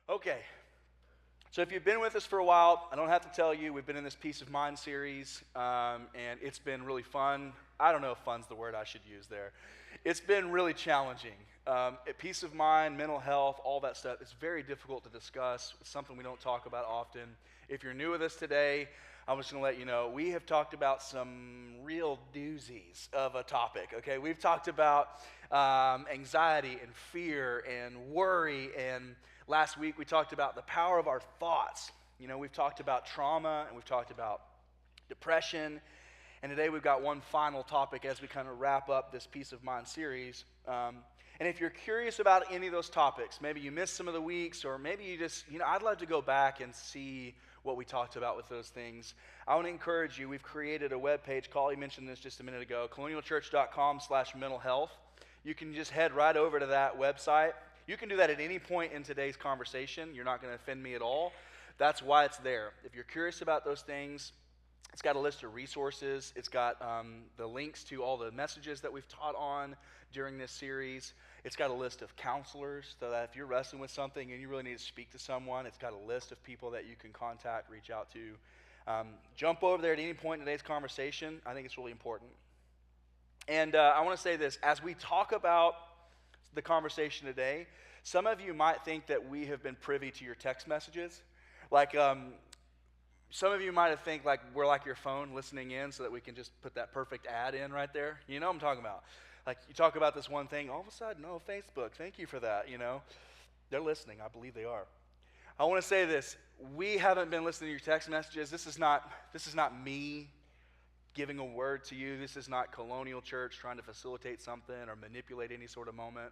Okay, so if you've been with us for a while, I don't have to tell you, we've been in this Peace of Mind series, and it's been really fun. I don't know if fun's the word I should use there. It's been really challenging. Peace of mind, mental health, all that stuff, it's very difficult to discuss. It's something we don't talk about often. If you're new with us today, I'm just going to let you know, we have talked about some real doozies of a topic, okay? We've talked about anxiety and fear and worry, and last week we talked about the power of our thoughts. You know, we've talked about trauma, and we've talked about depression, and today we've got one final topic as we kind of wrap up this Peace of Mind series. And if you're curious about any of those topics, maybe you missed some of the weeks, or maybe you just, I'd love to go back and see what we talked about with those things. I want to encourage you. We've created a webpage. Collie mentioned this just a minute ago, colonialchurch.com/mental health. You can just head right over to that website. You can do that at any point in today's conversation. You're not going to offend me at all. That's why it's there. If you're curious about those things, it's got a list of resources. It's got the links to all the messages that we've taught on during this series. It's got a list of counselors, so that if you're wrestling with something and you really need to speak to someone, it's got a list of people that you can contact, reach out to. Jump over there at any point in today's conversation. I think it's really important. And I want to say this. As we talk about the conversation today, some of you might think that we have been privy to your text messages. Like, some of you might think like we're like your phone listening in so that we can just put that perfect ad in right there. You know what I'm talking about. Like, you talk about this one thing, all of a sudden, oh, Facebook, thank you for that, They're listening. I believe they are. I want to say this. We haven't been listening to your text messages. This is not me giving a word to you. This is not Colonial Church trying to facilitate something or manipulate any sort of moment.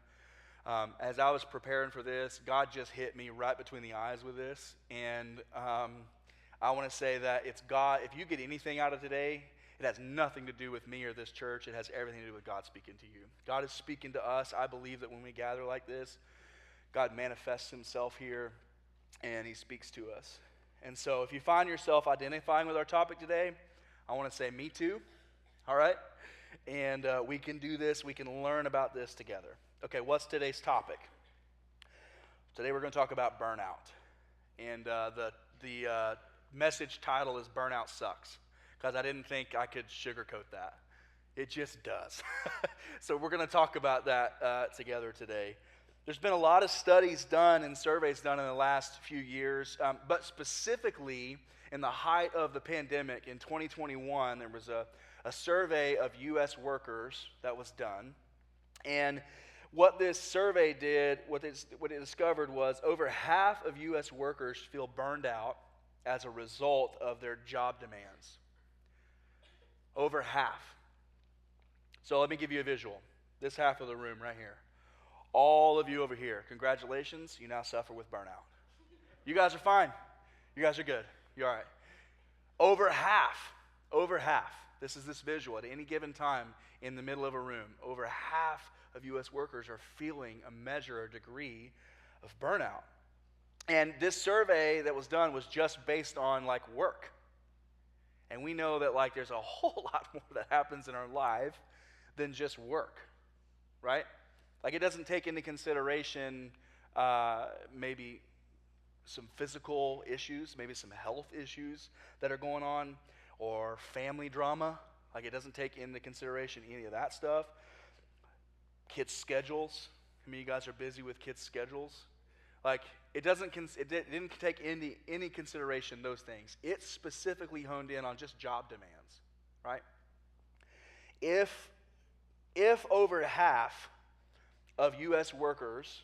As I was preparing for this, God just hit me right between the eyes with this. And I want to say that it's God. If you get anything out of today, it has nothing to do with me or this church. It has everything to do with God speaking to you. God is speaking to us. I believe that when we gather like this, God manifests himself here, and he speaks to us. And so if you find yourself identifying with our topic today, I want to say me too, all right? And we can do this. We can learn about this together. Okay, what's today's topic? Today we're going to talk about burnout. And the message title is Burnout Sucks, because I didn't think I could sugarcoat that. It just does. So we're going to talk about that together today. There's been a lot of studies done and surveys done in the last few years, but specifically in the height of the pandemic in 2021, there was a survey of U.S. workers that was done. And what this survey did, what it discovered was over half of U.S. workers feel burned out as a result of their job demands. Over half. So let me give you a visual. This half of the room right here. All of you over here, congratulations, you now suffer with burnout. You guys are fine. You guys are good. You're all right. Over half. This is this visual. At any given time in the middle of a room, over half of U.S. workers are feeling a measure or degree of burnout. And this survey that was done was just based on like work. And we know that like there's a whole lot more that happens in our life than just work, right? Like, it doesn't take into consideration maybe some physical issues, maybe some health issues that are going on, or family drama. Like, it doesn't take into consideration any of that stuff. Kids' schedules. I mean, you guys are busy with kids' schedules. Like, it didn't take any consideration those things. It specifically honed in on just job demands, right? If over half of U.S. workers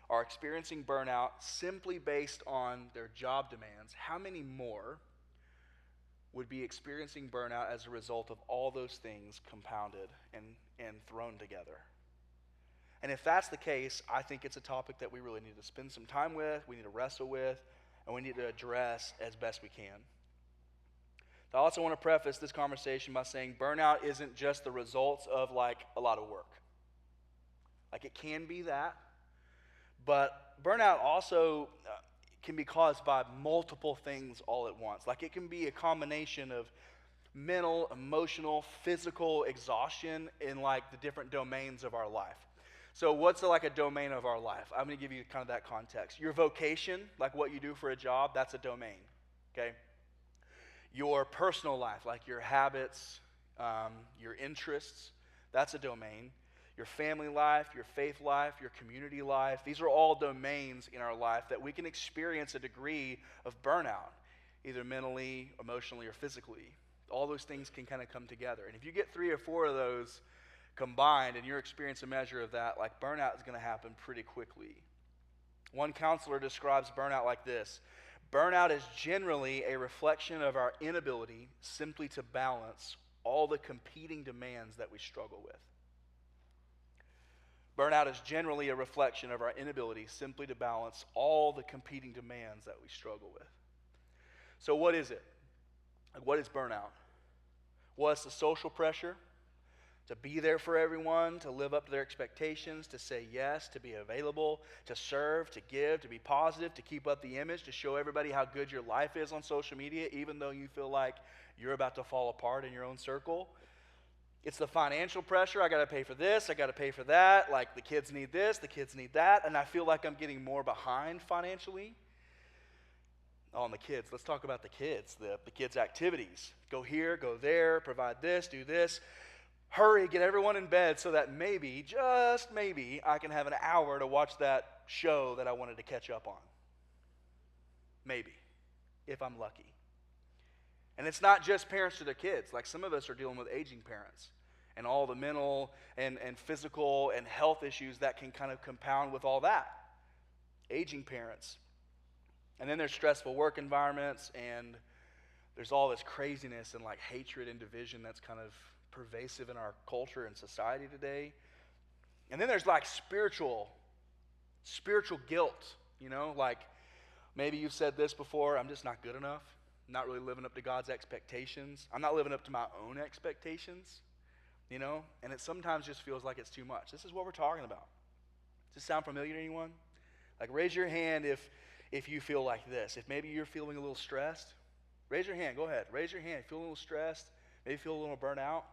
are experiencing burnout simply based on their job demands, how many more would be experiencing burnout as a result of all those things compounded and thrown together? And if that's the case, I think it's a topic that we really need to spend some time with, we need to wrestle with, and we need to address as best we can. I also want to preface this conversation by saying burnout isn't just the results of like a lot of work. Like, it can be that, but burnout also can be caused by multiple things all at once. Like, it can be a combination of mental, emotional, physical exhaustion in like the different domains of our life. So what's like a domain of our life? I'm going to give you kind of that context. Your vocation, like what you do for a job, that's a domain, okay? Your personal life, like your habits, your interests, that's a domain. Your family life, your faith life, your community life, these are all domains in our life that we can experience a degree of burnout, either mentally, emotionally, or physically. All those things can kind of come together. And if you get 3 or 4 of those combined and you're experiencing a measure of that, like burnout is going to happen pretty quickly. One counselor describes burnout like this: burnout is generally a reflection of our inability simply to balance all the competing demands that we struggle with. Burnout is generally a reflection of our inability simply to balance all the competing demands that we struggle with. So what is it? What is burnout? Well, it's the social pressure to be there for everyone, to live up to their expectations, to say yes, to be available, to serve, to give, to be positive, to keep up the image, to show everybody how good your life is on social media, even though you feel like you're about to fall apart in your own circle. It's the financial pressure. I got to pay for this, I got to pay for that. Like the kids need this, the kids need that, and I feel like I'm getting more behind financially. On the kids, let's talk about the kids, the kids' activities. Go here, go there, provide this, do this. Hurry, get everyone in bed so that maybe, just maybe, I can have an hour to watch that show that I wanted to catch up on. Maybe, if I'm lucky. And it's not just parents to their kids. Like some of us are dealing with aging parents and all the mental and physical and health issues that can kind of compound with all that. Aging parents. And then there's stressful work environments, and there's all this craziness and like hatred and division that's kind of pervasive in our culture and society today. And then there's like spiritual guilt, you know, like maybe you've said this before: I'm just not good enough. I'm not really living up to God's expectations. I'm not living up to my own expectations, you know, and it sometimes just feels like it's too much. This is what we're talking about. Does this sound familiar to anyone? Like raise your hand if you feel like this. If maybe you're feeling a little stressed, raise your hand. Go ahead. Raise your hand. Feel a little stressed. Maybe feel a little burnt out.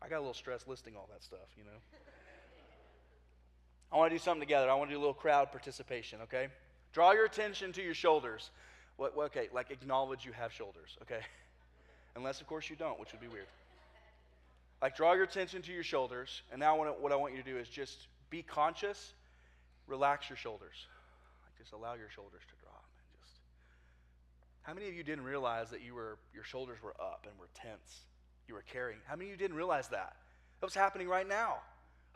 I got a little stress listing all that stuff, you know. I want to do something together. I want to do a little crowd participation, okay? Draw your attention to your shoulders. Okay, like acknowledge you have shoulders, okay? Unless, of course, you don't, which would be weird. Like draw your attention to your shoulders, and now what I want you to do is just be conscious, relax your shoulders. Like just allow your shoulders to drop. And just. How many of you didn't realize that your shoulders were up and were tense? You were carrying. How many of you didn't realize that? That was happening right now.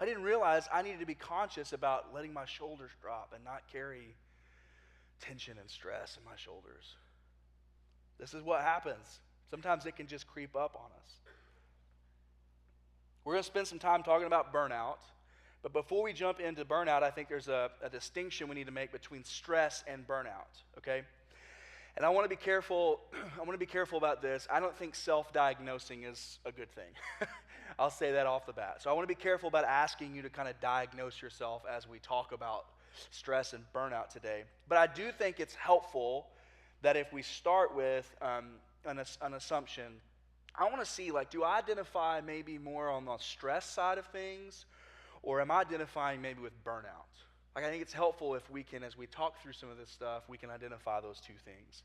I didn't realize I needed to be conscious about letting my shoulders drop and not carry tension and stress in my shoulders. This is what happens. Sometimes it can just creep up on us. We're going to spend some time talking about burnout. But before we jump into burnout, I think there's a distinction we need to make between stress and burnout, okay? And I want to be careful. I want to be careful about this. I don't think self-diagnosing is a good thing. I'll say that off the bat. So I want to be careful about asking you to kind of diagnose yourself as we talk about stress and burnout today. But I do think it's helpful that if we start with an assumption, I want to see, like, do I identify maybe more on the stress side of things, or am I identifying maybe with burnout? Like, I think it's helpful if we can, as we talk through some of this stuff, we can identify those two things.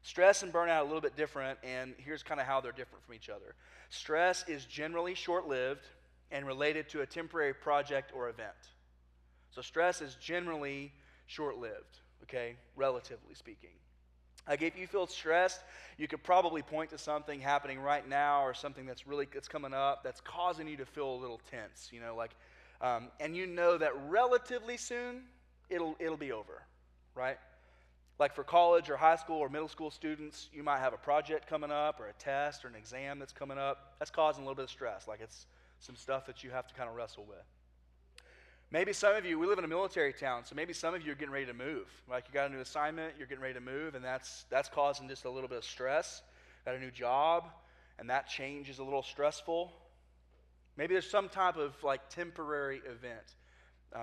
Stress and burnout are a little bit different, and here's kind of how they're different from each other. Stress is generally short-lived and related to a temporary project or event. So stress is generally short-lived, okay, relatively speaking. Like if you feel stressed, you could probably point to something happening right now or something that's coming up that's causing you to feel a little tense, you know, like, and you know that relatively soon it'll be over, right? Like for college or high school or middle school students, you might have a project coming up or a test or an exam that's coming up. That's causing a little bit of stress, like it's some stuff that you have to kind of wrestle with. Maybe some of you, we live in a military town, so maybe some of you are getting ready to move. Like you got a new assignment, you're getting ready to move, and that's causing just a little bit of stress. Got a new job, and that change is a little stressful. Maybe there's some type of like temporary event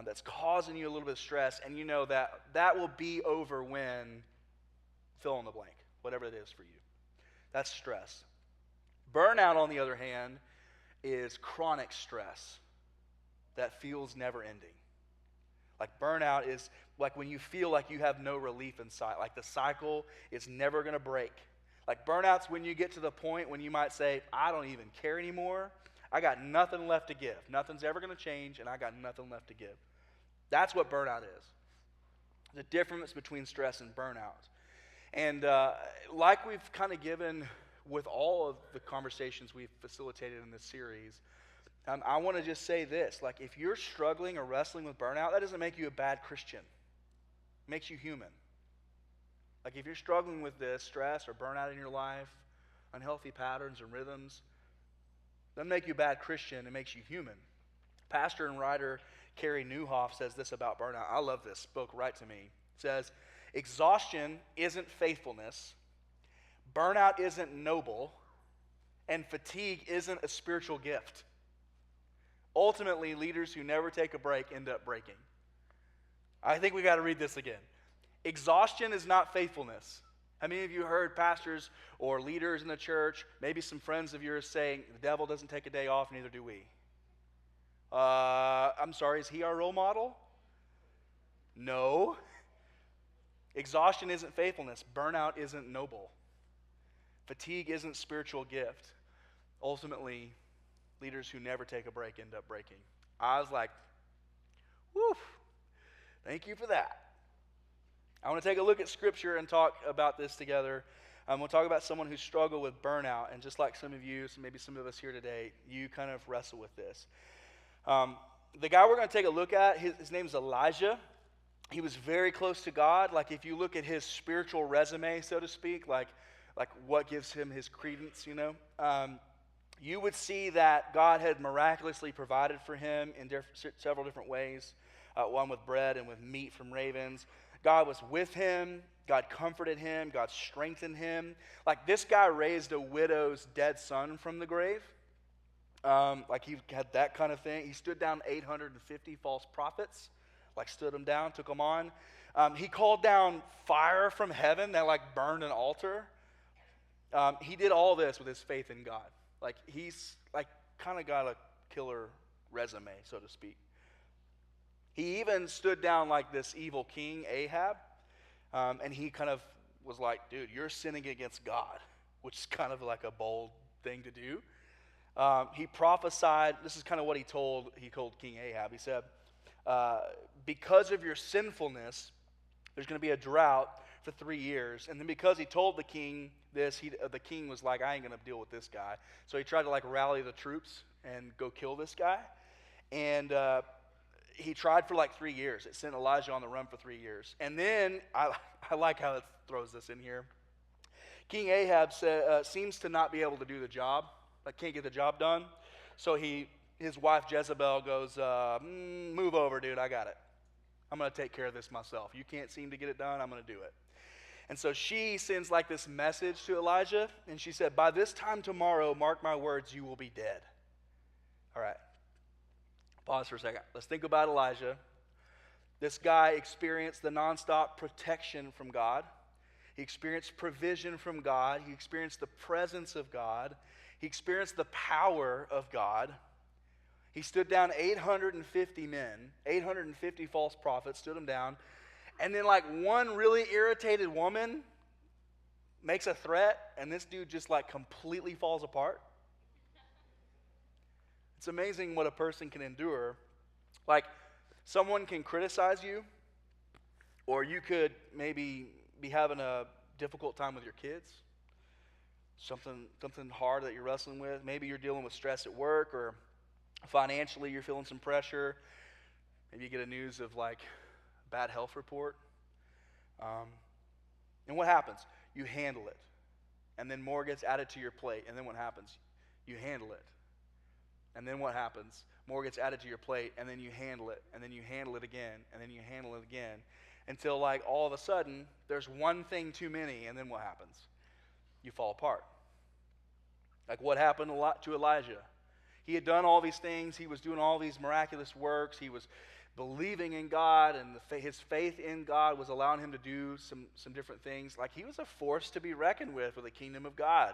that's causing you a little bit of stress, and you know that will be over when fill in the blank, whatever it is for you. That's stress. Burnout, on the other hand, is chronic stress that feels never ending. Like burnout is like when you feel like you have no relief in sight, like the cycle is never going to break. Like burnout's when you get to the point when you might say, I don't even care anymore. I got nothing left to give. Nothing's ever going to change, and I got nothing left to give. That's what burnout is. The difference between stress and burnout. And like we've kind of given with all of the conversations we've facilitated in this series, I want to just say this. Like if you're struggling or wrestling with burnout, that doesn't make you a bad Christian. It makes you human. Like if you're struggling with this, stress or burnout in your life, unhealthy patterns and rhythms, doesn't make you a bad Christian, it makes you human. Pastor and writer Carey Nieuwhof says this about burnout. I love this, spoke right to me. It says, exhaustion isn't faithfulness, burnout isn't noble, and fatigue isn't a spiritual gift. Ultimately, leaders who never take a break end up breaking. I think we got to read this again. Exhaustion is not faithfulness. How many of you heard pastors or leaders in the church, maybe some friends of yours saying, the devil doesn't take a day off, neither do we? I'm sorry, is he our role model? No. Exhaustion isn't faithfulness. Burnout isn't noble. Fatigue isn't spiritual gift. Ultimately, leaders who never take a break end up breaking. I was like, whew, thank you for that. I want to take a look at Scripture and talk about this together. We'll talk about someone who struggled with burnout, and just like some of you, so maybe some of us here today, you kind of wrestle with this. The guy we're going to take a look at, his name is Elijah. He was very close to God. Like if you look at his spiritual resume, so to speak, like what gives him his credence, you would see that God had miraculously provided for him in several different ways, one with bread and with meat from ravens. God was with him. God comforted him. God strengthened him. Like this guy raised a widow's dead son from the grave. Like he had that kind of thing. He stood down 850 false prophets, like stood them down, took them on. He called down fire from heaven that like burned an altar. He did all this with his faith in God. Like he's like kind of got a killer resume, so to speak. He even stood down like this evil king, Ahab, and he kind of was like, dude, you're sinning against God, which is kind of like a bold thing to do. He prophesied, this is kind of what he told King Ahab. He said, because of your sinfulness, there's going to be a drought for 3 years. And then because he told the king this, the king was like, I ain't going to deal with this guy. So he tried to like rally the troops and go kill this guy. And he tried for like 3 years. It sent Elijah on the run for 3 years. And then, I like how it throws this in here. King Ahab seems to not be able to do the job. Like can't get the job done. So his wife Jezebel goes, move over, dude, I got it. I'm going to take care of this myself. You can't seem to get it done, I'm going to do it. And so she sends like this message to Elijah, and she said, by this time tomorrow, mark my words, you will be dead. All right. Pause for a second. Let's think about Elijah. This guy experienced the nonstop protection from God. He experienced provision from God. He experienced the presence of God. He experienced the power of God. He stood down 850 men, 850 false prophets, stood them down. And then like one really irritated woman makes a threat, and this dude just like completely falls apart. It's amazing what a person can endure. Like someone can criticize you, or you could maybe be having a difficult time with your kids. Something hard that you're wrestling with. Maybe you're dealing with stress at work, or financially you're feeling some pressure. Maybe you get a news of like bad health report. And what happens? You handle it. And then more gets added to your plate. And then what happens? You handle it. And then what happens? More gets added to your plate, and then you handle it. And then you handle it again. And then you handle it again. Until like all of a sudden, there's one thing too many, and then what happens? You fall apart. Like what happened to Elijah? He had done all these things. He was doing all these miraculous works. He was believing in God, and his faith in God was allowing him to do some different things. Like he was a force to be reckoned with the kingdom of God.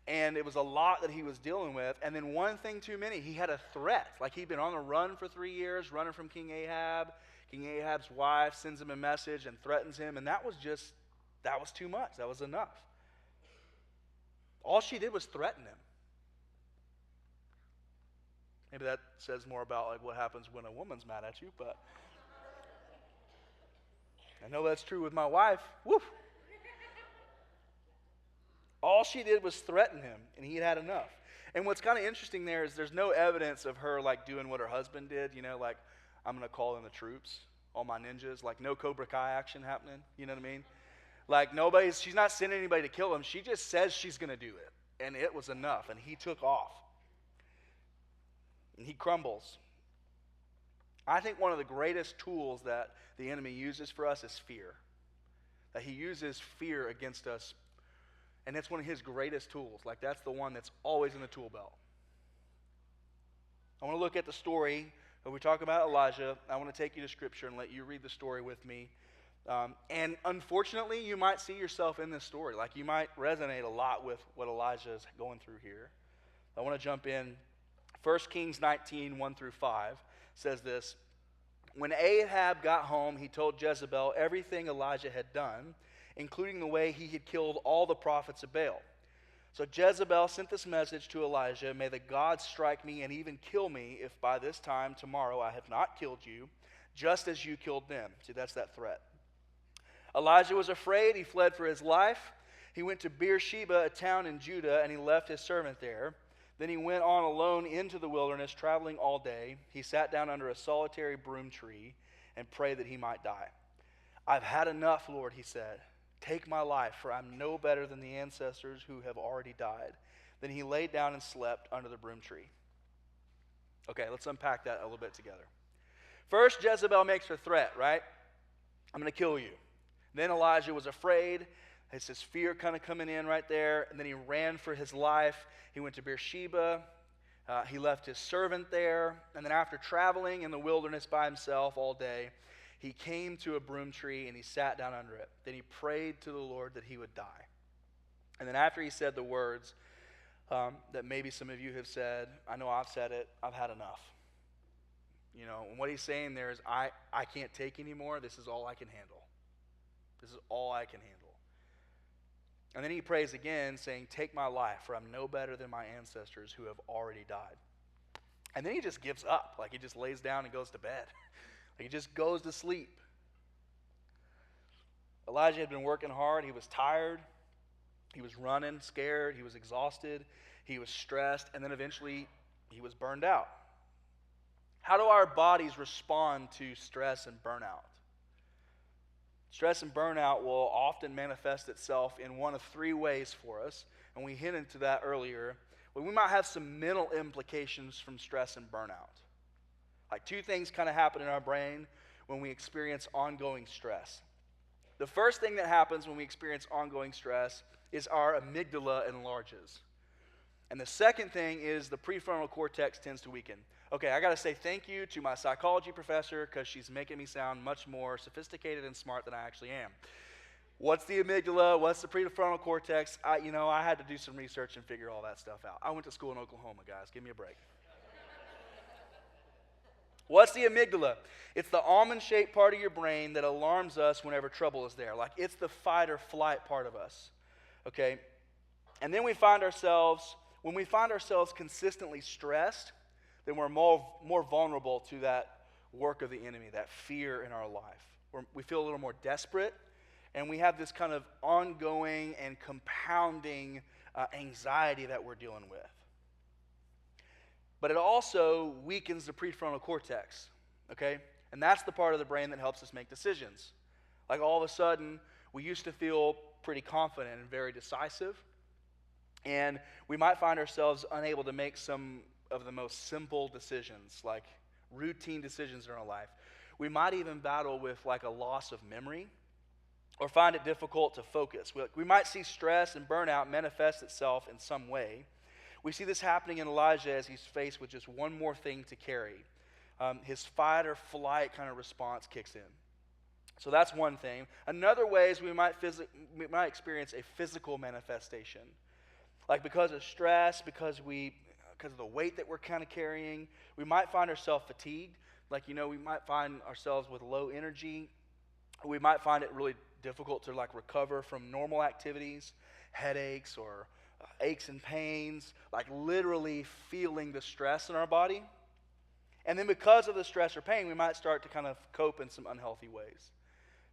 And it was a lot that he was dealing with. And then one thing too many, he had a threat. Like he'd been on the run for 3 years, running from King Ahab. King Ahab's wife sends him a message and threatens him. And that was too much. That was enough. All she did was threaten him. Maybe that says more about like what happens when a woman's mad at you, but I know that's true with my wife. Woo! All she did was threaten him, and he had enough. And what's kind of interesting there is there's no evidence of her like doing what her husband did, like I'm going to call in the troops, all my ninjas, like no Cobra Kai action happening, you know what I mean? Like she's not sending anybody to kill him. She just says she's going to do it, and it was enough, and he took off. And he crumbles. I think one of the greatest tools that the enemy uses for us is fear. That he uses fear against us. And it's one of his greatest tools. Like that's the one that's always in the tool belt. I want to look at the story. When we talk about Elijah, I want to take you to Scripture and let you read the story with me. And unfortunately, you might see yourself in this story. Like you might resonate a lot with what Elijah is going through here. I want to jump in. 1 Kings 19, 1 through 5 says this. When Ahab got home, he told Jezebel everything Elijah had done, including the way he had killed all the prophets of Baal. So Jezebel sent this message to Elijah, may the gods strike me and even kill me if by this time tomorrow I have not killed you, just as you killed them. See, that's that threat. Elijah was afraid. He fled for his life. He went to Beersheba, a town in Judah, and he left his servant there. Then he went on alone into the wilderness, traveling all day. He sat down under a solitary broom tree and prayed that he might die. I've had enough, Lord, he said. Take my life, for I'm no better than the ancestors who have already died. Then he laid down and slept under the broom tree. Okay, let's unpack that a little bit together. First, Jezebel makes her threat, right? I'm going to kill you. Then Elijah was afraid. It's his fear kind of coming in right there. And then he ran for his life. He went to Beersheba. He left his servant there. And then after traveling in the wilderness by himself all day, he came to a broom tree and he sat down under it. Then he prayed to the Lord that he would die. And then after he said the words that maybe some of you have said, I know I've said it, I've had enough. And what he's saying there is, I can't take anymore. This is all I can handle. This is all I can handle. And then he prays again, saying, take my life, for I'm no better than my ancestors who have already died. And then he just gives up. Like he just lays down and goes to bed. Like he just goes to sleep. Elijah had been working hard. He was tired. He was running, scared. He was exhausted. He was stressed. And then eventually he was burned out. How do our bodies respond to stress and burnout? Stress and burnout will often manifest itself in one of three ways for us, and we hinted into that earlier. Well, we might have some mental implications from stress and burnout. Like two things kind of happen in our brain when we experience ongoing stress. The first thing that happens when we experience ongoing stress is our amygdala enlarges. And the second thing is the prefrontal cortex tends to weaken. Okay, I got to say thank you to my psychology professor because she's making me sound much more sophisticated and smart than I actually am. What's the amygdala? What's the prefrontal cortex? I had to do some research and figure all that stuff out. I went to school in Oklahoma, guys. Give me a break. What's the amygdala? It's the almond-shaped part of your brain that alarms us whenever trouble is there. Like it's the fight or flight part of us. Okay? And then when we find ourselves consistently stressed, then we're more vulnerable to that work of the enemy, that fear in our life. We feel a little more desperate, and we have this kind of ongoing and compounding anxiety that we're dealing with. But it also weakens the prefrontal cortex, okay? And that's the part of the brain that helps us make decisions. Like all of a sudden, we used to feel pretty confident and very decisive, and we might find ourselves unable to make some of the most simple decisions, like routine decisions in our life. We might even battle with like a loss of memory or find it difficult to focus. We might see stress and burnout manifest itself in some way. We see this happening in Elijah as he's faced with just one more thing to carry. His fight or flight kind of response kicks in. So that's one thing. Another way is we might experience a physical manifestation. Like because of stress, because of the weight that we're kind of carrying, we might find ourselves fatigued. Like, we might find ourselves with low energy. We might find it really difficult to like recover from normal activities, headaches or aches and pains, like literally feeling the stress in our body. And then because of the stress or pain, we might start to kind of cope in some unhealthy ways.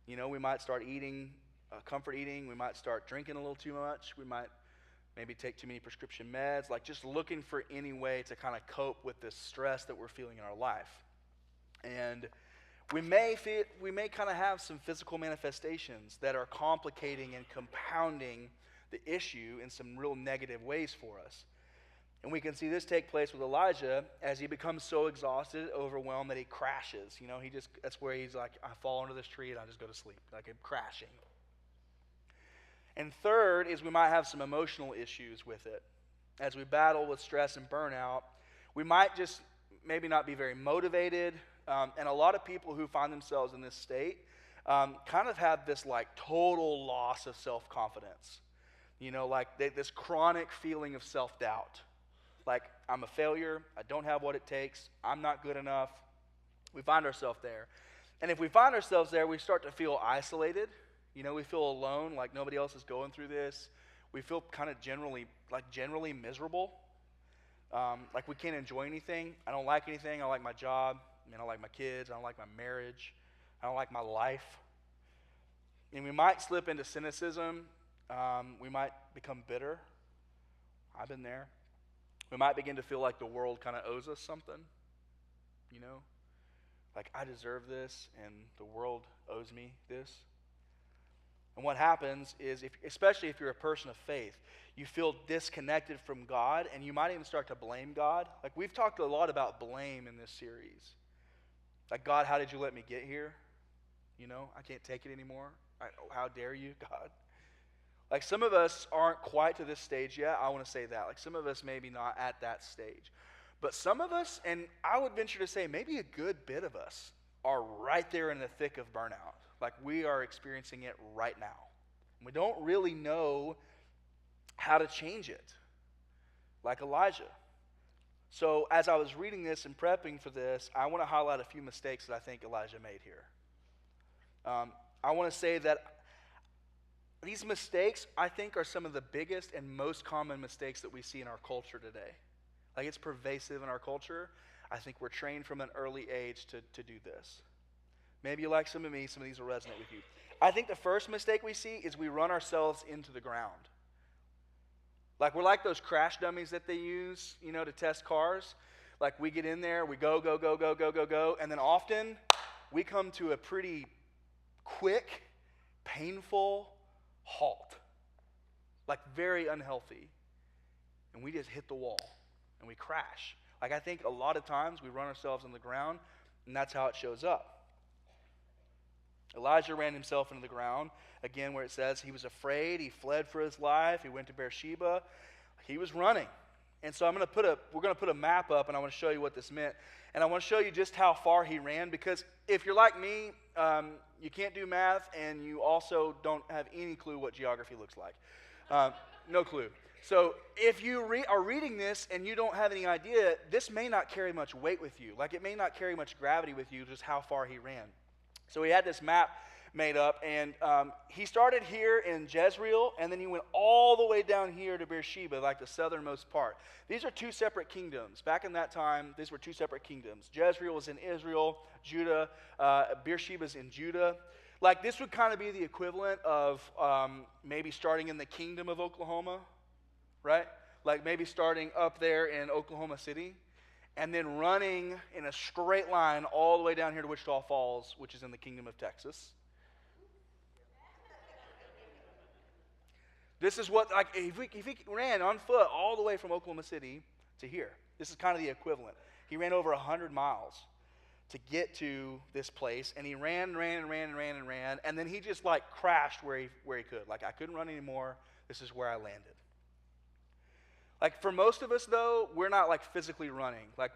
We might start eating, comfort eating. We might start drinking a little too much. We might maybe take too many prescription meds, like just looking for any way to kind of cope with this stress that we're feeling in our life. And we may kind of have some physical manifestations that are complicating and compounding the issue in some real negative ways for us. And we can see this take place with Elijah as he becomes so exhausted, overwhelmed that he crashes. That's where he's like, I fall under this tree and I just go to sleep. Like I'm crashing. And third is we might have some emotional issues with it. As we battle with stress and burnout, we might just maybe not be very motivated. And a lot of people who find themselves in this state kind of have this like total loss of self-confidence. This chronic feeling of self-doubt. Like, I'm a failure, I don't have what it takes, I'm not good enough. We find ourselves there. And if we find ourselves there, we start to feel isolated. We feel alone, like nobody else is going through this. We feel kind of generally miserable. Like we can't enjoy anything. I don't like anything. I don't like my job. I don't like my kids. I don't like my marriage. I don't like my life. And we might slip into cynicism. We might become bitter. I've been there. We might begin to feel like the world kind of owes us something. Like I deserve this and the world owes me this. And what happens is, especially if you're a person of faith, you feel disconnected from God, and you might even start to blame God. Like we've talked a lot about blame in this series. Like, God, how did you let me get here? I can't take it anymore. How dare you, God? Like some of us aren't quite to this stage yet. I want to say that. Like some of us maybe not at that stage. But some of us, and I would venture to say maybe a good bit of us, are right there in the thick of burnout. Like we are experiencing it right now. We don't really know how to change it, like Elijah. So as I was reading this and prepping for this, I want to highlight a few mistakes that I think Elijah made here. I want to say that these mistakes, I think, are some of the biggest and most common mistakes that we see in our culture today. Like it's pervasive in our culture. I think we're trained from an early age to do this. Maybe you like some of these will resonate with you. I think the first mistake we see is we run ourselves into the ground. Like we're like those crash dummies that they use, to test cars. Like we get in there, we go, and then often we come to a pretty quick, painful halt. Like very unhealthy. And we just hit the wall and we crash. Like I think a lot of times we run ourselves in the ground, and that's how it shows up. Elijah ran himself into the ground, again where it says he was afraid, he fled for his life, he went to Beersheba, he was running. And so we're going to put a map up, and I want to show you what this meant. And I want to show you just how far he ran, because if you're like me, you can't do math, and you also don't have any clue what geography looks like. No clue. So if you are reading this and you don't have any idea, this may not carry much weight with you. Like it may not carry much gravity with you, just how far he ran. So he had this map made up, and he started here in Jezreel, and then he went all the way down here to Beersheba, like the southernmost part. These are two separate kingdoms. Back in that time, these were two separate kingdoms. Jezreel was in Israel, Judah, Beersheba's in Judah. Like this would kind of be the equivalent of maybe starting in the kingdom of Oklahoma, right? Like maybe starting up there in Oklahoma City, and then running in a straight line all the way down here to Wichita Falls, which is in the kingdom of Texas. This is what, like, if he ran on foot all the way from Oklahoma City to here, this is kind of the equivalent. He ran over 100 miles to get to this place, and he ran, and then he just like crashed where he could. Like, I couldn't run anymore. This is where I landed. Like for most of us though, we're not like physically running. Like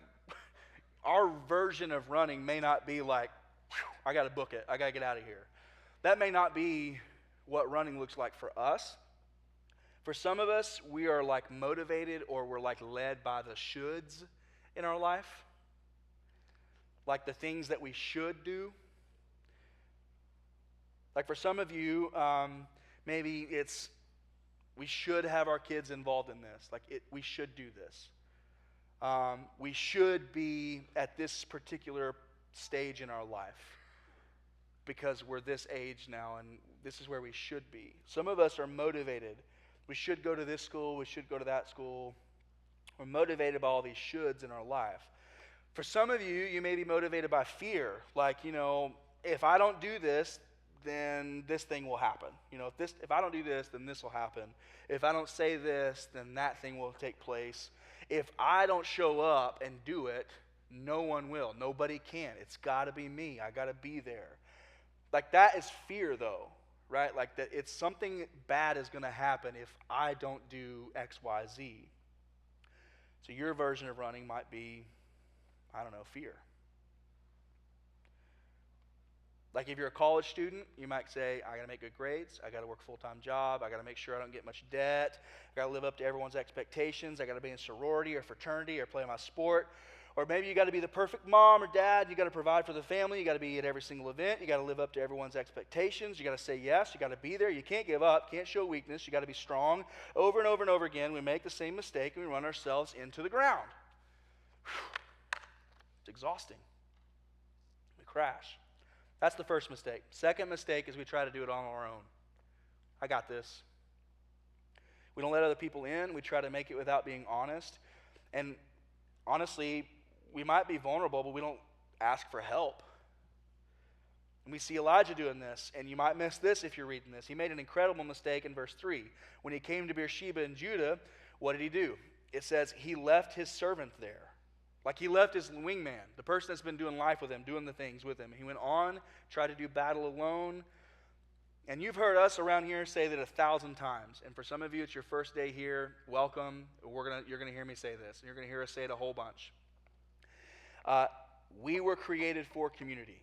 our version of running may not be like, I got to book it. I got to get out of here. That may not be what running looks like for us. For some of us, we are like motivated or we're like led by the shoulds in our life. Like the things that we should do. Like for some of you, maybe it's we should have our kids involved in this. We should do this. We should be at this particular stage in our life because we're this age now and this is where we should be. Some of us are motivated. We should go to this school. We should go to that school. We're motivated by all these shoulds in our life. For some of you, you may be motivated by fear. Like, if I don't do this, then this thing will happen. If I don't do this, then this will happen. If I don't say this, then that thing will take place. If I don't show up and do it, no one will. Nobody can. It's got to be me. I got to be there. Like that is fear though, right? Like that it's something bad is going to happen if I don't do X, Y, Z. So your version of running might be, fear. Like if you're a college student, you might say, I got to make good grades, I got to work a full-time job, I got to make sure I don't get much debt, I got to live up to everyone's expectations, I got to be in sorority or fraternity or play my sport. Or maybe you got to be the perfect mom or dad, you got to provide for the family, you got to be at every single event, you got to live up to everyone's expectations, you got to say yes, you got to be there, you can't give up, can't show weakness, you got to be strong. Over and over and over again, we make the same mistake and we run ourselves into the ground. It's exhausting. We crash. That's the first mistake. Second mistake is we try to do it on our own. I got this. We don't let other people in. We try to make it without being honest. And honestly, we might be vulnerable, but we don't ask for help. And we see Elijah doing this, and you might miss this if you're reading this. He made an incredible mistake in verse 3. When he came to Beersheba in Judah, what did he do? It says he left his servant there. Like he left his wingman, the person that's been doing life with him, doing the things with him. He went on, tried to do battle alone. And you've heard us around here say that 1,000 times. And for some of you, it's your first day here. Welcome. You're going to hear me say this. And you're going to hear us say it a whole bunch. We were created for community.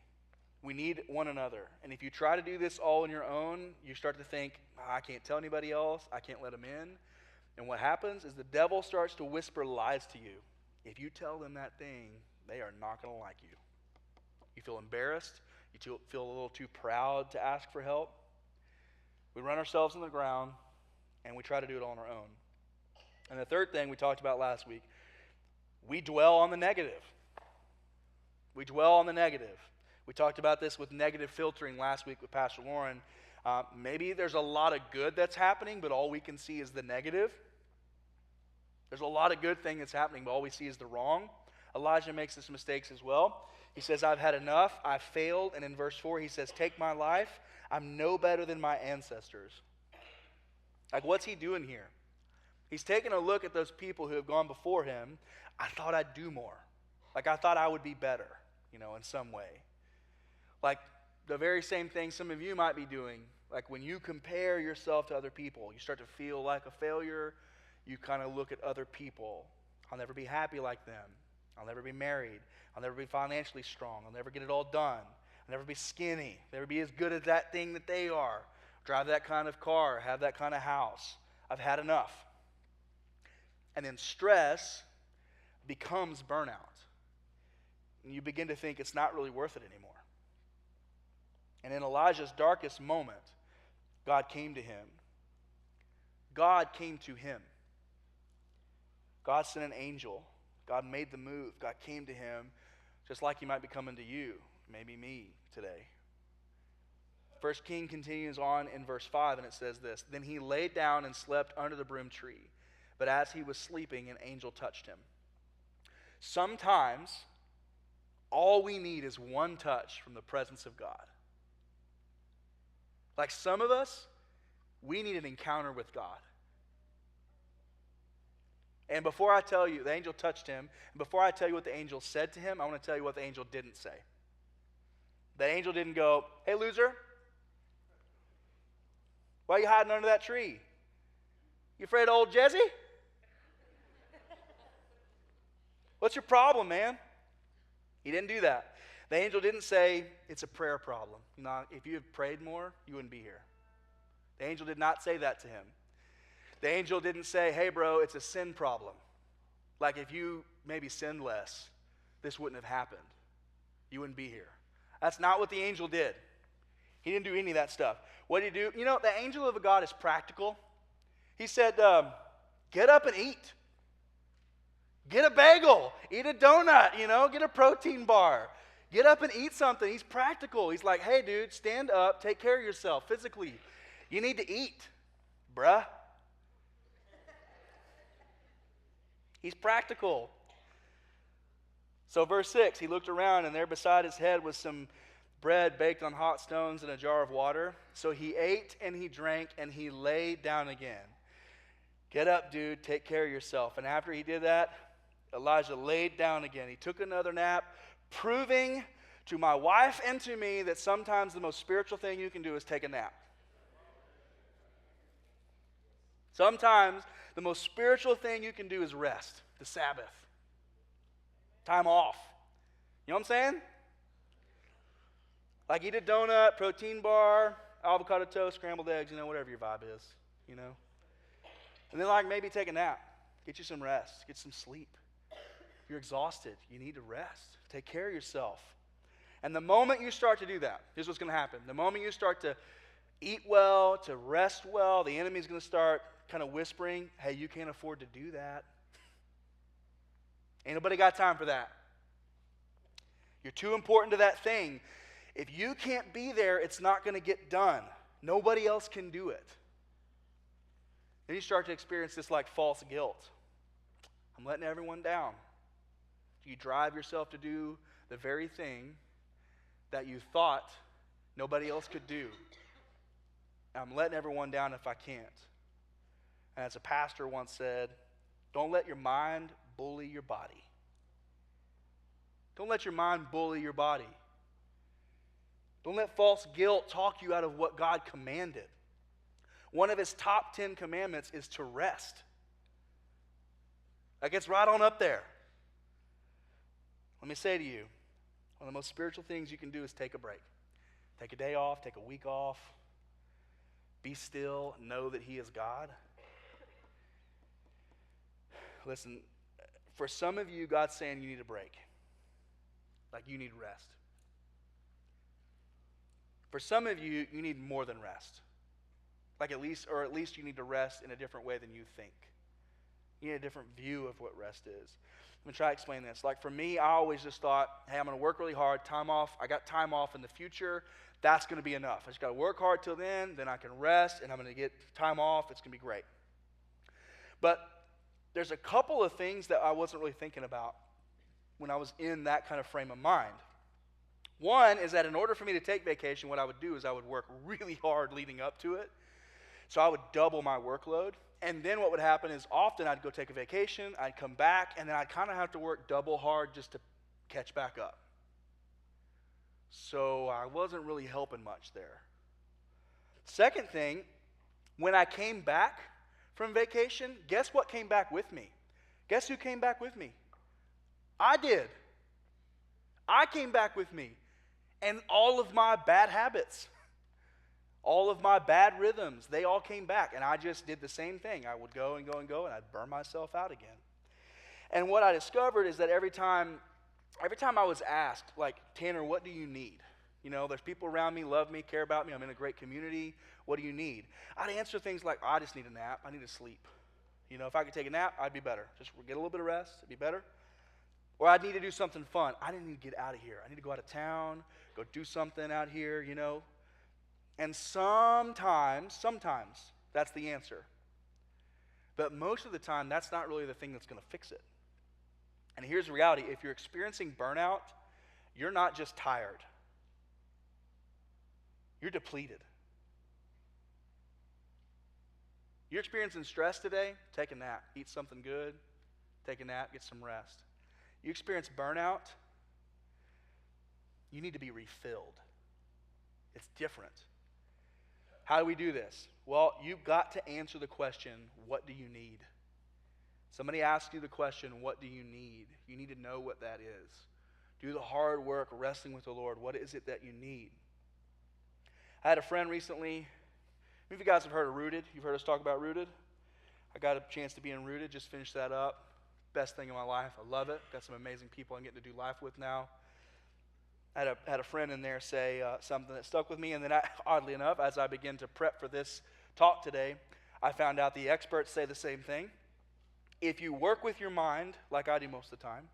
We need one another. And if you try to do this all on your own, you start to think, I can't tell anybody else. I can't let them in. And what happens is the devil starts to whisper lies to you. If you tell them that thing, they are not going to like you. You feel embarrassed. You feel a little too proud to ask for help. We run ourselves in the ground, and we try to do it on our own. And the third thing we talked about last week, we dwell on the negative. We dwell on the negative. We talked about this with negative filtering last week with Pastor Lauren. Maybe there's a lot of good that's happening, but all we can see is the negative. There's a lot of good thing that's happening, but all we see is the wrong. Elijah makes this mistakes as well. He says, I've had enough. I've failed. And in verse 4, he says, take my life. I'm no better than my ancestors. Like, what's he doing here? He's taking a look at those people who have gone before him. I thought I'd do more. Like, I thought I would be better, in some way. Like, the very same thing some of you might be doing. Like, when you compare yourself to other people, you start to feel like a failure. You kind of look at other people. I'll never be happy like them. I'll never be married. I'll never be financially strong. I'll never get it all done. I'll never be skinny. I'll never be as good at that thing that they are. Drive that kind of car. Have that kind of house. I've had enough. And then stress becomes burnout. And you begin to think it's not really worth it anymore. And in Elijah's darkest moment, God came to him. God came to him. God sent an angel. God made the move. God came to him just like he might be coming to you, maybe me today. First King continues on in verse 5, and it says this, Then he laid down and slept under the broom tree, but as he was sleeping, an angel touched him. Sometimes, all we need is one touch from the presence of God. Like some of us, we need an encounter with God. And before I tell you, the angel touched him, and before I tell you what the angel said to him, I want to tell you what the angel didn't say. The angel didn't go, hey, loser, why are you hiding under that tree? You afraid of old Jesse? What's your problem, man? He didn't do that. The angel didn't say, it's a prayer problem. If you had prayed more, you wouldn't be here. The angel did not say that to him. The angel didn't say, hey, bro, it's a sin problem. Like if you maybe sinned less, this wouldn't have happened. You wouldn't be here. That's not what the angel did. He didn't do any of that stuff. What did he do? You know, the angel of God is practical. He said, get up and eat. Get a bagel. Eat a donut, get a protein bar. Get up and eat something. He's practical. He's like, hey, dude, stand up. Take care of yourself physically. You need to eat, bruh. He's practical. So verse 6, he looked around, and there beside his head was some bread baked on hot stones and a jar of water. So he ate and he drank and he lay down again. Get up, dude. Take care of yourself. And after he did that, Elijah laid down again. He took another nap, proving to my wife and to me that sometimes the most spiritual thing you can do is take a nap. Sometimes the most spiritual thing you can do is rest, the Sabbath. Time off. You know what I'm saying? Like eat a donut, protein bar, avocado toast, scrambled eggs, whatever your vibe is, And then like maybe take a nap. Get you some rest. Get some sleep. You're exhausted. You need to rest. Take care of yourself. And the moment you start to do that, here's what's going to happen. The moment you start to eat well, to rest well, the enemy's going to start kind of whispering, hey, you can't afford to do that. Ain't nobody got time for that. You're too important to that thing. If you can't be there, it's not going to get done. Nobody else can do it. Then you start to experience this like false guilt. I'm letting everyone down. You drive yourself to do the very thing that you thought nobody else could do. I'm letting everyone down if I can't. And as a pastor once said, don't let your mind bully your body. Don't let your mind bully your body. Don't let false guilt talk you out of what God commanded. One of his top 10 commandments is to rest. That gets right on up there. Let me say to you, one of the most spiritual things you can do is take a break. Take a day off, take a week off. Be still, know that he is God. Listen, for some of you, God's saying you need a break. Like you need rest. For some of you, you need more than rest. Like at least you need to rest in a different way than you think. You need a different view of what rest is. Let me try to explain this. Like for me, I always just thought, hey, I'm going to work really hard, time off. I got time off in the future. That's going to be enough. I just got to work hard till then I can rest, and I'm going to get time off. It's going to be great. But there's a couple of things that I wasn't really thinking about when I was in that kind of frame of mind. One is that in order for me to take vacation, what I would do is I would work really hard leading up to it. So I would double my workload. And then what would happen is often I'd go take a vacation, I'd come back, and then I'd kind of have to work double hard just to catch back up. So I wasn't really helping much there. Second thing, when I came back from vacation, guess what came back with me? Guess who came back with me? I did. I came back with me. And all of my bad habits, all of my bad rhythms, they all came back. And I just did the same thing. I would go and go and go, and I'd burn myself out again. And what I discovered is that every time I was asked, like, Tanner, what do you need? There's people around me, love me, care about me. I'm in a great community. What do you need? I'd answer things like, I just need a nap. I need to sleep. If I could take a nap, I'd be better. Just get a little bit of rest. It'd be better. Or I'd need to do something fun. I didn't need to get out of here. I need to go out of town, go do something out here, And sometimes that's the answer. But most of the time, that's not really the thing that's going to fix it. And here's the reality. If you're experiencing burnout, you're not just tired. You're depleted. You're experiencing stress today? Take a nap. Eat something good. Take a nap. Get some rest. You experience burnout? You need to be refilled. It's different. How do we do this? Well, you've got to answer the question, what do you need? Somebody asks you the question, what do you need? You need to know what that is. Do the hard work wrestling with the Lord. What is it that you need? I had a friend recently. Maybe you guys have heard of Rooted. You've heard us talk about Rooted. I got a chance to be in Rooted, just finished that up. Best thing in my life. I love it. Got some amazing people I'm getting to do life with now. I had a friend in there say something that stuck with me, and then oddly enough, as I began to prep for this talk today, I found out the experts say the same thing. If you work with your mind, like I do most of the time,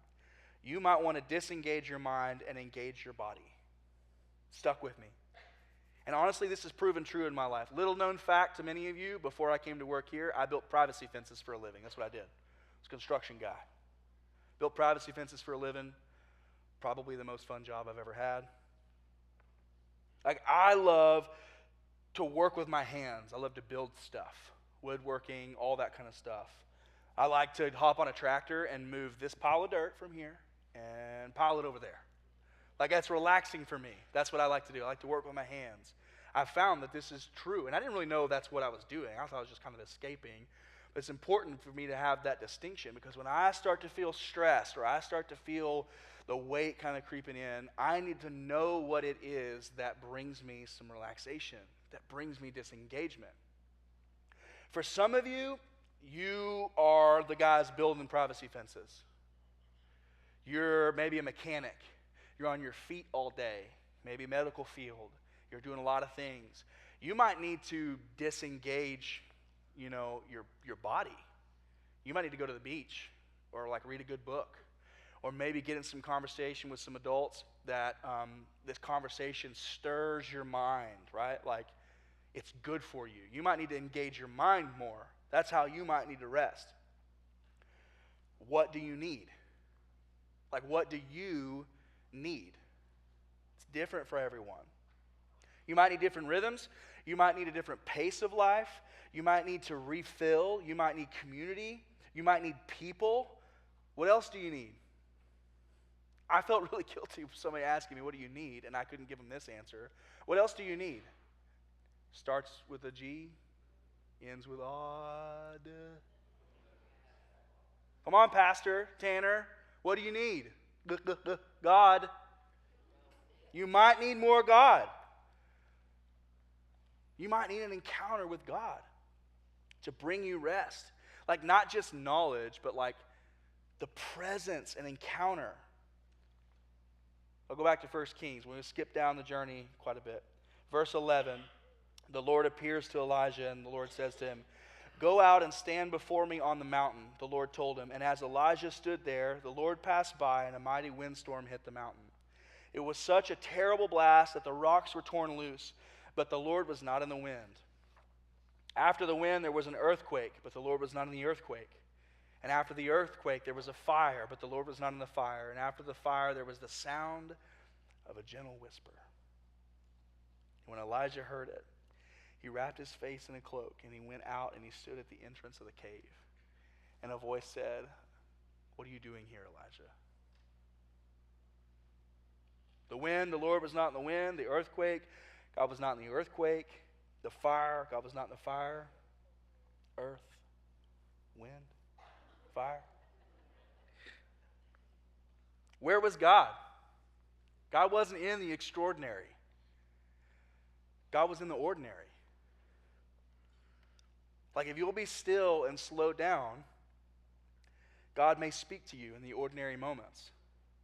you might want to disengage your mind and engage your body. Stuck with me. And honestly, this has proven true in my life. Little known fact to many of you, before I came to work here, I built privacy fences for a living. That's what I did. I was a construction guy. Built privacy fences for a living. Probably the most fun job I've ever had. Like, I love to work with my hands. I love to build stuff. Woodworking, all that kind of stuff. I like to hop on a tractor and move this pile of dirt from here and pile it over there. Like, that's relaxing for me. That's what I like to do. I like to work with my hands. I found that this is true, and I didn't really know that's what I was doing. I thought I was just kind of escaping. But it's important for me to have that distinction, because when I start to feel stressed or I start to feel the weight kind of creeping in, I need to know what it is that brings me some relaxation, that brings me disengagement. For some of you, you are the guys building privacy fences. You're maybe a mechanic. You're on your feet all day, maybe medical field. You're doing a lot of things. You might need to disengage, your body. You might need to go to the beach or like read a good book, or maybe get in some conversation with some adults that this conversation stirs your mind, right? Like, it's good for you. You might need to engage your mind more. That's how you might need to rest. What do you need? Like, what do you need? It's different for everyone. You might need different rhythms. You might need a different pace of life. You might need to refill. You might need community. You might need people. What else do you need? I felt really guilty for somebody asking me, what do you need? And I couldn't give them this answer. What else do you need? Starts with a G, ends with odd. Come on, Pastor Tanner. What do you need? God. You might need more God. You might need an encounter with God to bring you rest. Like, not just knowledge, but like the presence and encounter. I'll go back to 1 Kings. We're going to skip down the journey quite a bit. Verse 11, the Lord appears to Elijah, and the Lord says to him, "Go out and stand before me on the mountain," the Lord told him. And as Elijah stood there, the Lord passed by, and a mighty windstorm hit the mountain. It was such a terrible blast that the rocks were torn loose, but the Lord was not in the wind. After the wind, there was an earthquake, but the Lord was not in the earthquake. And after the earthquake, there was a fire, but the Lord was not in the fire. And after the fire, there was the sound of a gentle whisper. And when Elijah heard it, he wrapped his face in a cloak, and he went out, and he stood at the entrance of the cave. And a voice said, "What are you doing here, Elijah?" The wind, the Lord was not in the wind. The earthquake, God was not in the earthquake. The fire, God was not in the fire. Earth, wind, fire. Where was God? God wasn't in the extraordinary. God was in the ordinary. Like, if you'll be still and slow down, God may speak to you in the ordinary moments.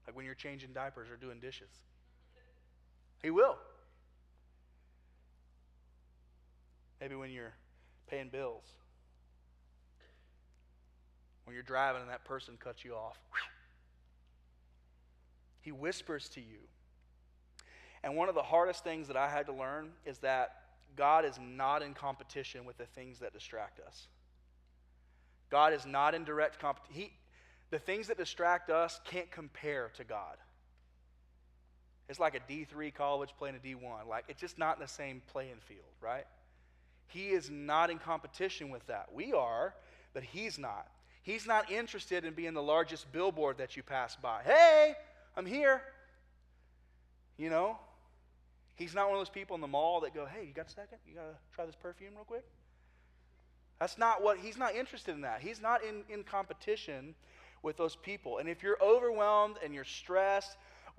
Like when you're changing diapers or doing dishes. He will. Maybe when you're paying bills. When you're driving and that person cuts you off. He whispers to you. And one of the hardest things that I had to learn is that God is not in competition with the things that distract us. God is not in direct competition. The things that distract us can't compare to God. It's like a D3 college playing a D1. Like, it's just not in the same playing field, right? He is not in competition with that. We are, but he's not. He's not interested in being the largest billboard that you pass by. Hey, I'm here. You know? He's not one of those people in the mall that go, "Hey, you got a second? You got to try this perfume real quick?" That's not what, he's not interested in that. He's not in competition with those people. And if you're overwhelmed and you're stressed,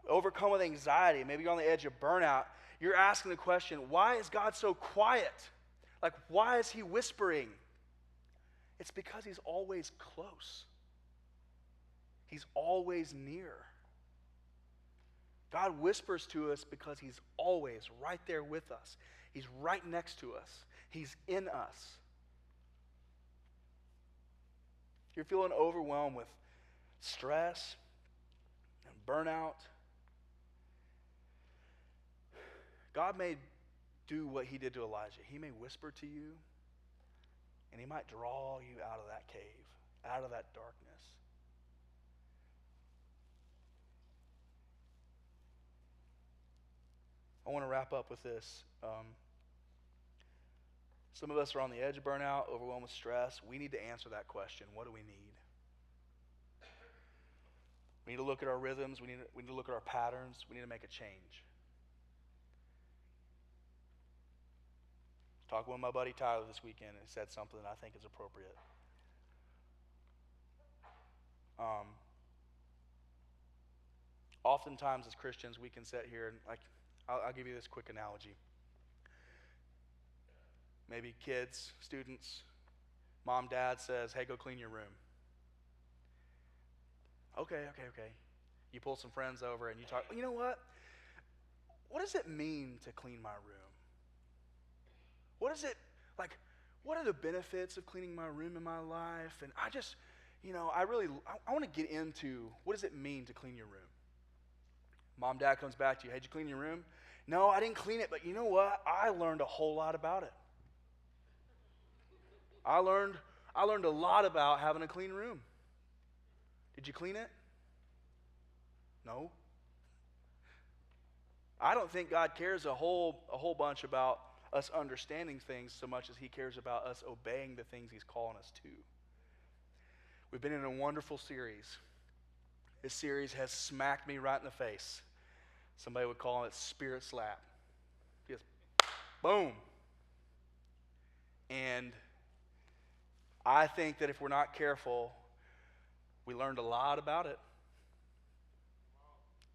overcome with anxiety, maybe you're on the edge of burnout, you're asking the question, why is God so quiet? Like, why is he whispering? It's because he's always close. He's always near. God whispers to us because he's always right there with us. He's right next to us. He's in us. If you're feeling overwhelmed with stress and burnout, God may do what he did to Elijah. He may whisper to you, and he might draw you out of that cave, out of that darkness. I want to wrap up with this. Some of us are on the edge of burnout, overwhelmed with stress. We need to answer that question. What do we need? We need to look at our rhythms. We need to look at our patterns. We need to make a change. Talking with my buddy Tyler this weekend, and he said something that I think is appropriate. Oftentimes as Christians, we can sit here and I'll give you this quick analogy. Maybe kids, students, mom, dad says, hey, go clean your room. Okay. You pull some friends over and you talk, you know what? What does it mean to clean my room? What is it, what are the benefits of cleaning my room in my life? And I just, I want to get into, what does it mean to clean your room? Mom, dad comes back to you, hey, did you clean your room? No, I didn't clean it, but you know what? I learned a whole lot about it. I learned a lot about having a clean room. Did you clean it? No. I don't think God cares a whole bunch about us understanding things so much as he cares about us obeying the things he's calling us to. We've been in a wonderful series. This series has smacked me right in the face. Somebody would call it spirit slap. Just boom. And I think that if we're not careful, we learned a lot about it,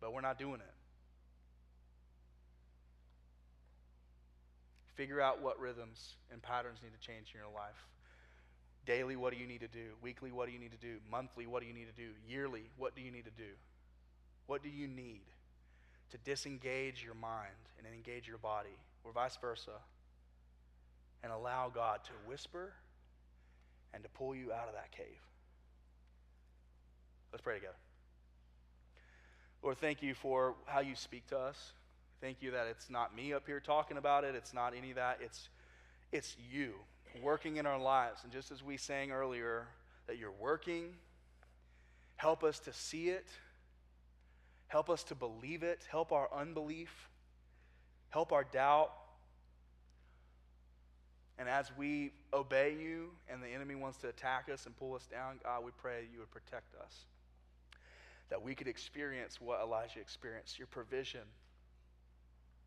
but we're not doing it. Figure out what rhythms and patterns need to change in your life. Daily, what do you need to do? Weekly, what do you need to do? Monthly, what do you need to do? Yearly, what do you need to do? What do you need to disengage your mind and engage your body, or vice versa, and allow God to whisper and to pull you out of that cave? Let's pray together. Lord, thank you for how you speak to us. Thank you that it's not me up here talking about it. It's not any of that. It's you working in our lives. And just as we sang earlier, that you're working, help us to see it. Help us to believe it. Help our unbelief. Help our doubt. And as we obey you and the enemy wants to attack us and pull us down, God, we pray you would protect us. That we could experience what Elijah experienced, your provision,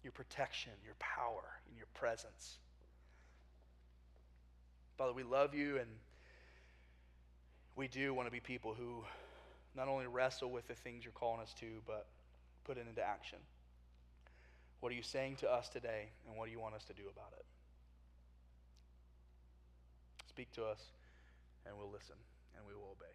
your protection, your power, and your presence. Father, we love you, and we do want to be people who not only wrestle with the things you're calling us to, but put it into action. What are you saying to us today, and what do you want us to do about it? Speak to us, and we'll listen, and we will obey.